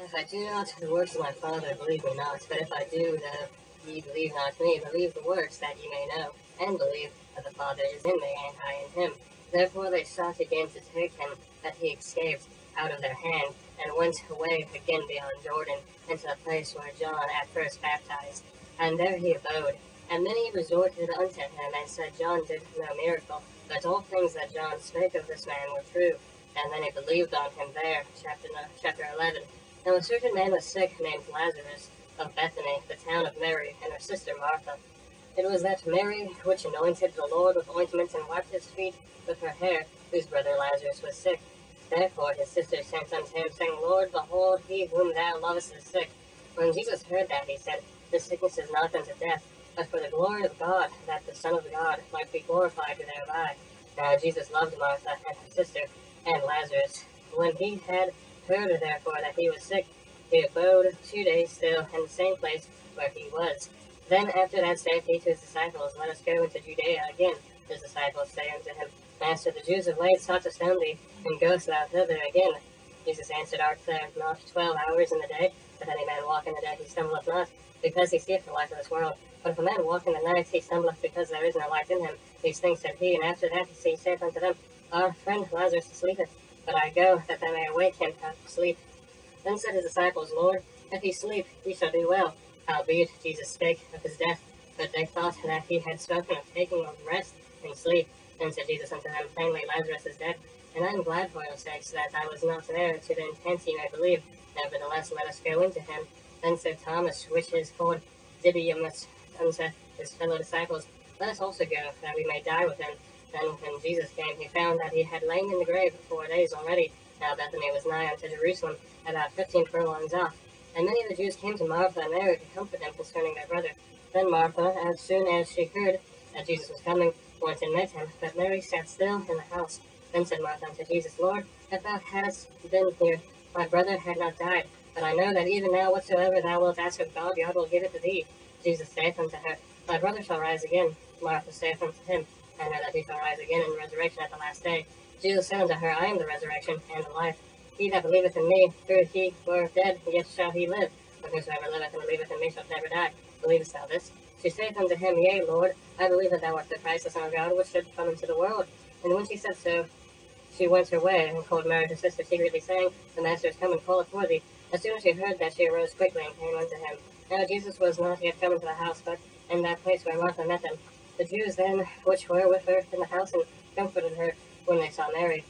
If I do not the works of my Father, believe me not. But if I do them, ye believe not me. Believe the works, that ye may know, and believe that the Father is in me, and I in him. Therefore they sought again to take him, that he escaped out of their hand, and went away again beyond Jordan, into the place where John at first baptized. And there he abode. And many resorted unto him, and said, John did no miracle, but all things that John spake of this man were true. And many believed on him there. Chapter 11. Now a certain man was sick, named Lazarus, of Bethany, the town of Mary, and her sister Martha. It was that Mary which anointed the Lord with ointment, and wiped his feet with her hair, whose brother Lazarus was sick. Therefore his sister sent unto him, saying, Lord, behold, he whom thou lovest is sick. When Jesus heard that, he said, This sickness is not unto death, but for the glory of God, that the Son of God might be glorified thereby. Now Jesus loved Martha and her sister, and Lazarus. When he had heard therefore that he was sick, he abode 2 days still in the same place where he was. Then after that saith he to his disciples, Let us go into Judea again. His disciples say unto him, Master, the Jews of late sought to stone thee, and goest thou thither again? Jesus answered, Art there not 12 hours in the day? If any man walk in the day, he stumbleth not, because he seeth the light of this world. But if a man walk in the night, he stumbleth, because there is no light in him. These things said he, and after that he saith unto them, Our friend Lazarus sleepeth, but I go that they may awake him out of sleep. Then said his disciples, Lord, if he sleep, he shall do well. Howbeit Jesus spake of his death, but they thought that he had spoken of taking of rest and sleep. Then said Jesus unto them, Plainly Lazarus is dead, and I am glad for your sakes that I was not there, to the intent ye may believe. Nevertheless, let us go into him. Then said Thomas, which is called Didymus, unto his fellow disciples, Let us also go, that we may die with him. Then when Jesus came, he found that he had lain in the grave 4 days already. Now Bethany was nigh unto Jerusalem, about 15 furlongs off. And many of the Jews came to Martha and Mary to comfort them concerning their brother. Then Martha, as soon as she heard that Jesus was coming, went and met him, but Mary sat still in the house. Then said Martha unto Jesus, Lord, if thou hadst been here, my brother had not died. But I know that even now whatsoever thou wilt ask of God, God will give it to thee. Jesus saith unto her, Thy brother shall rise again. Martha saith unto him, I know that he shall rise again in resurrection at the last day. Jesus said unto her, I am the resurrection and the life. He that believeth in me, though he were dead, yet shall he live. And whosoever liveth and believeth in me shall never die. Believest thou this? She saith unto him, Yea, Lord, I believe that thou art the Christ, the Son of God, which should come into the world. And when she said so, she went her way, and called Mary her sister secretly, saying, The Master is come and calleth for thee. As soon as she heard that, she arose quickly and came unto him. Now Jesus was not yet come into the house, but in that place where Martha met him. The Jews then, which were with her in the house, and comforted her when they saw Mary.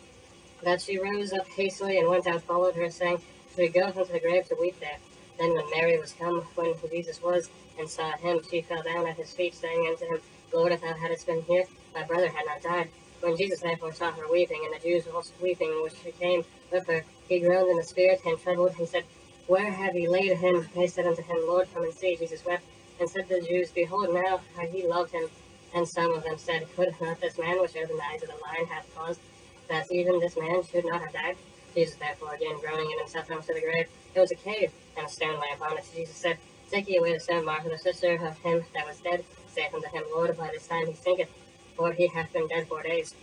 That she rose up hastily and went out, followed her, saying, Should we go unto the grave to weep there? Then when Mary was come, when Jesus was, and saw him, she fell down at his feet, saying unto him, Lord, if thou hadst been here, my brother had not died. When Jesus therefore saw her weeping, and the Jews also weeping, which came with her, he groaned in the spirit, and trembled, and said, Where have ye laid him? They said unto him, Lord, come and see. Jesus wept, and said to the Jews, Behold now how he loved him. And some of them said, Could not this man which opened the eyes of the blind have caused that even this man should not have died? Jesus therefore, again groaning in himself, comes to the grave. It was a cave, and a stone lay upon it. Jesus said, Take ye away the stone. Martha, the sister of him that was dead, saith unto him, Lord, by this time he sinketh, for he hath been dead 4 days.